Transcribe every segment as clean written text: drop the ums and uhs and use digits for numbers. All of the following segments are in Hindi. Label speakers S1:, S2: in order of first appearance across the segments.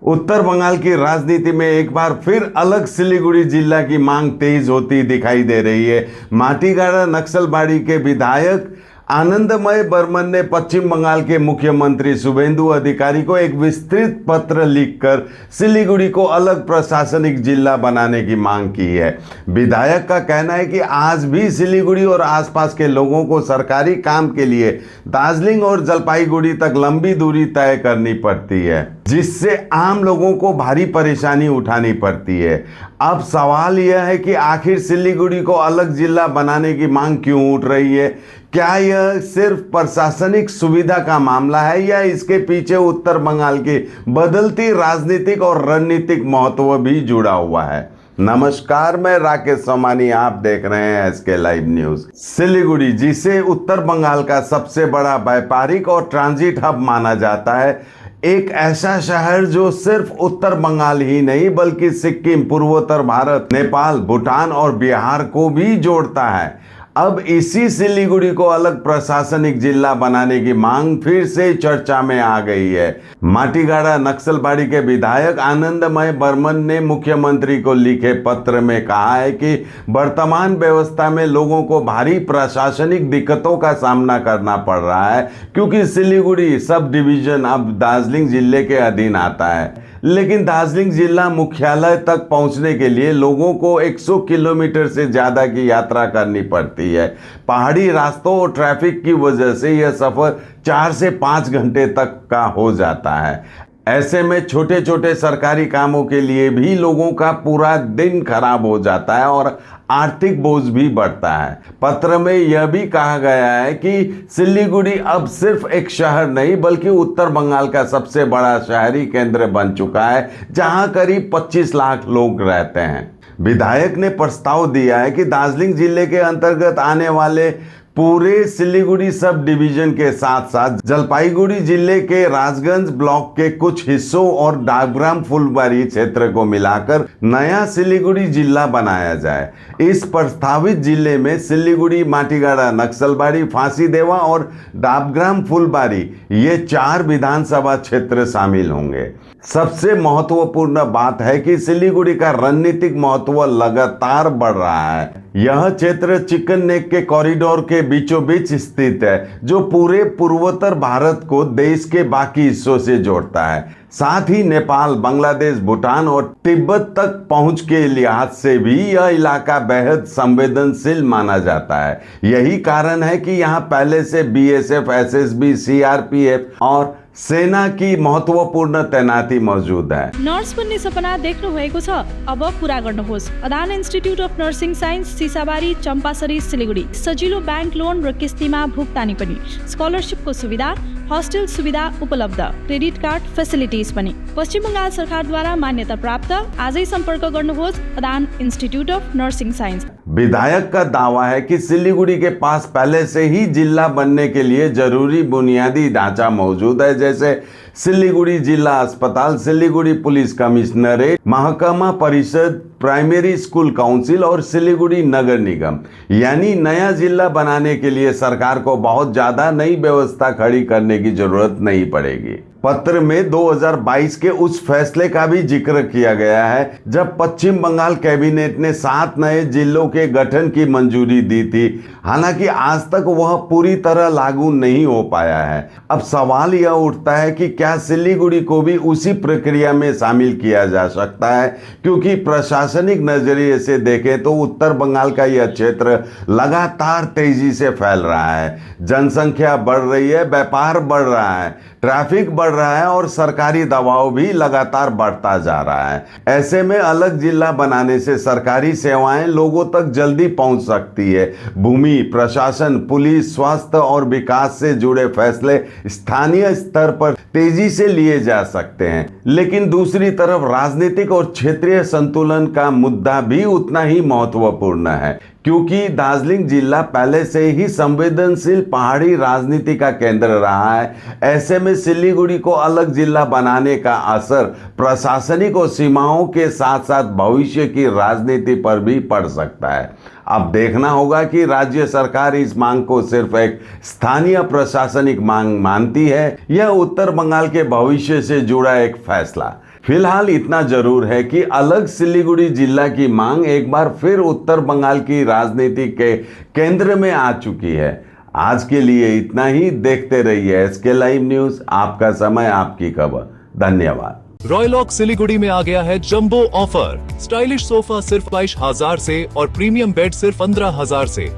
S1: उत्तर बंगाल की राजनीति में एक बार फिर अलग सिलीगुड़ी जिला की मांग तेज होती दिखाई दे रही है। माटीगाड़ा नक्सलबाड़ी के विधायक आनंदमय बर्मन ने पश्चिम बंगाल के मुख्यमंत्री शुभेंदु अधिकारी को एक विस्तृत पत्र लिखकर सिलीगुड़ी को अलग प्रशासनिक जिला बनाने की मांग की है। विधायक का कहना है कि आज भी सिलीगुड़ी और आसपास के लोगों को सरकारी काम के लिए दार्जिलिंग और जलपाईगुड़ी तक लंबी दूरी तय करनी पड़ती है, जिससे आम लोगों को भारी परेशानी उठानी पड़ती है। अब सवाल यह है कि आखिर सिलीगुड़ी को अलग जिला बनाने की मांग क्यों उठ रही है? क्या यह सिर्फ प्रशासनिक सुविधा का मामला है या इसके पीछे उत्तर बंगाल की बदलती राजनीतिक और रणनीतिक महत्व भी जुड़ा हुआ है? नमस्कार, मैं राकेश सोमानी, आप देख रहे हैं SK लाइव न्यूज। सिलीगुड़ी, जिसे उत्तर बंगाल का सबसे बड़ा व्यापारिक और ट्रांजिट हब माना जाता है, एक ऐसा शहर जो सिर्फ उत्तर बंगाल ही नहीं बल्कि सिक्किम, पूर्वोत्तर भारत, नेपाल, भूटान और बिहार को भी जोड़ता है। अब इसी सिलीगुड़ी को अलग प्रशासनिक जिला बनाने की मांग फिर से चर्चा में आ गई है। माटीगाड़ा नक्सलबाड़ी के विधायक आनंदमय बर्मन ने मुख्यमंत्री को लिखे पत्र में कहा है कि वर्तमान व्यवस्था में लोगों को भारी प्रशासनिक दिक्कतों का सामना करना पड़ रहा है, क्योंकि सिलीगुड़ी सब डिवीजन अब दार्जिलिंग जिले के अधीन आता है। लेकिन दार्जिलिंग जिला मुख्यालय तक पहुंचने के लिए लोगों को 100 किलोमीटर से ज़्यादा की यात्रा करनी पड़ती है। पहाड़ी रास्तों और ट्रैफिक की वजह से यह सफ़र 4 से 5 घंटे तक का हो जाता है। ऐसे में छोटे छोटे सरकारी कामों के लिए भी लोगों का पूरा दिन खराब हो जाता है और आर्थिक बोझ भी बढ़ता है। पत्र में यह भी कहा गया है कि सिलीगुड़ी अब सिर्फ एक शहर नहीं बल्कि उत्तर बंगाल का सबसे बड़ा शहरी केंद्र बन चुका है, जहां करीब 25 लाख लोग रहते हैं। विधायक ने प्रस्ताव दिया है कि दार्जिलिंग जिले के अंतर्गत आने वाले पूरे सिलीगुड़ी सब डिवीजन के साथ साथ जलपाईगुड़ी जिले के राजगंज ब्लॉक के कुछ हिस्सों और डाबग्राम फुलबारी क्षेत्र को मिलाकर नया सिलीगुड़ी जिला बनाया जाए। इस प्रस्तावित जिले में सिलीगुड़ी, माटीगाड़ा नक्सलबाड़ी, फांसीदेवा और डाबग्राम फुलबारी, ये 4 विधानसभा क्षेत्र शामिल होंगे। सबसे महत्वपूर्ण बात है कि सिलीगुड़ी का रणनीतिक महत्व लगातार बढ़ रहा है। यह क्षेत्र चिकन नेक के कॉरिडोर के बीचों बीच स्थित है, जो पूरे पूर्वोत्तर भारत को देश के बाकी हिस्सों से जोड़ता है। साथ ही नेपाल, बांग्लादेश, भूटान और तिब्बत तक पहुंच के लिहाज से भी यह इलाका बेहद संवेदनशील माना जाता है। यही कारण है कि यहाँ पहले से BSF, SSB, CRPF और सेना की महत्वपूर्ण तैनाती मौजूद है।
S2: नर्स बन्ने सपना देख्नु भएको छ? अब पूरा गर्नुहोस्। Adan institute of nursing science, Sisabari, Champasari, Siliguri. सजिलो बैंक लोन र किस्तीमा भुक्तानी पनि, स्कलरशिपको सुविधा, हस्टेल सुविधा उपलब्ध, क्रेडिट कार्ड फेसिलिटिज पनि। पश्चिम बंगाल सरकारद्वारा मान्यता प्राप्त। आजै सम्पर्क गर्नुहोस् Adan institute of nursing signs.
S1: विधायक का दावा है कि सिलीगुड़ी के पास पहले से ही जिला बनने के लिए जरूरी बुनियादी ढांचा मौजूद है, जैसे सिलीगुड़ी जिला अस्पताल, सिलीगुड़ी पुलिस कमिश्नरेट, महकमा परिषद, प्राइमरी स्कूल काउंसिल और सिलीगुड़ी नगर निगम। यानी नया जिला बनाने के लिए सरकार को बहुत ज़्यादा नई व्यवस्था खड़ी करने की जरूरत नहीं पड़ेगी। पत्र में 2022 के उस फैसले का भी जिक्र किया गया है जब पश्चिम बंगाल कैबिनेट ने 7 नए जिलों के गठन की मंजूरी दी थी। हालांकि आज तक वह पूरी तरह लागू नहीं हो पाया है। अब सवाल यह उठता है कि क्या सिलीगुड़ी को भी उसी प्रक्रिया में शामिल किया जा सकता है, क्योंकि प्रशासनिक नजरिए से देखें तो उत्तर बंगाल का यह क्षेत्र लगातार तेजी से फैल रहा है। जनसंख्या बढ़ रही है, व्यापार बढ़ रहा है, ट्रैफिक बढ़ रहा है और सरकारी दबाव भी लगातार बढ़ता जा रहा है। ऐसे में अलग जिला बनाने से सरकारी सेवाएं लोगों तक जल्दी पहुंच सकती है। भूमि, प्रशासन, पुलिस, स्वास्थ्य और विकास से जुड़े फैसले स्थानीय स्तर पर तेजी से लिए जा सकते हैं। लेकिन दूसरी तरफ राजनीतिक और क्षेत्रीय संतुलन का मुद्दा भी उतना ही महत्वपूर्ण है, क्योंकि दार्जिलिंग जिला पहले से ही संवेदनशील पहाड़ी राजनीति का केंद्र रहा है। ऐसे में सिलीगुड़ी को अलग जिला बनाने का असर प्रशासनिक और सीमाओं के साथ साथ भविष्य की राजनीति पर भी पड़ सकता है। अब देखना होगा कि राज्य सरकार इस मांग को सिर्फ एक स्थानीय प्रशासनिक मांग मानती है या उत्तर बंगाल के भविष्य से जुड़ा एक फैसला। फिलहाल इतना जरूर है कि अलग सिलीगुड़ी जिला की मांग एक बार फिर उत्तर बंगाल की राजनीति के केंद्र में आ चुकी है। आज के लिए इतना ही। देखते रहिए SK लाइव न्यूज, आपका समय आपकी खबर। धन्यवाद।
S3: रॉयलॉक सिलीगुड़ी में आ गया है जंबो ऑफर। स्टाइलिश सोफा सिर्फ 22,000 से और प्रीमियम बेड सिर्फ 15,000 से।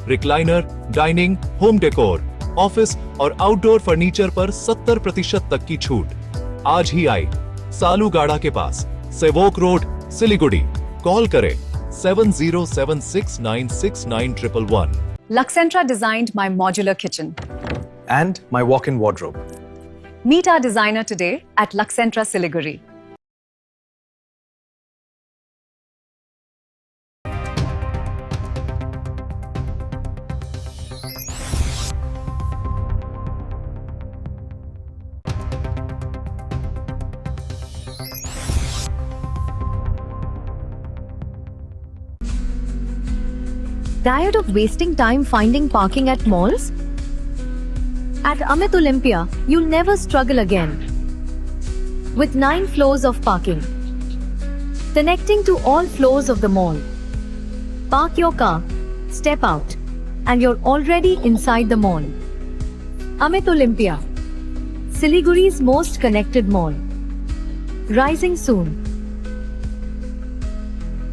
S3: Recliner, dining, home decor, office और आउटडोर फर्नीचर पर 70% तक की छूट। आज ही आए सालूगाड़ा के पास, सेवोक रोड, सिलीगुड़ी। कॉल करें 7076969111।
S4: Luxentra designed my modular kitchen.
S5: And my walk-in wardrobe.
S4: Meet our designer today at Luxentra Siliguri.
S6: Tired of wasting time finding parking at malls? At Amit Olympia, you'll never struggle again. With 9 floors of parking, connecting to all floors of the mall. Park your car, step out, and you're already inside the mall. Amit Olympia, Siliguri's most connected mall. Rising soon.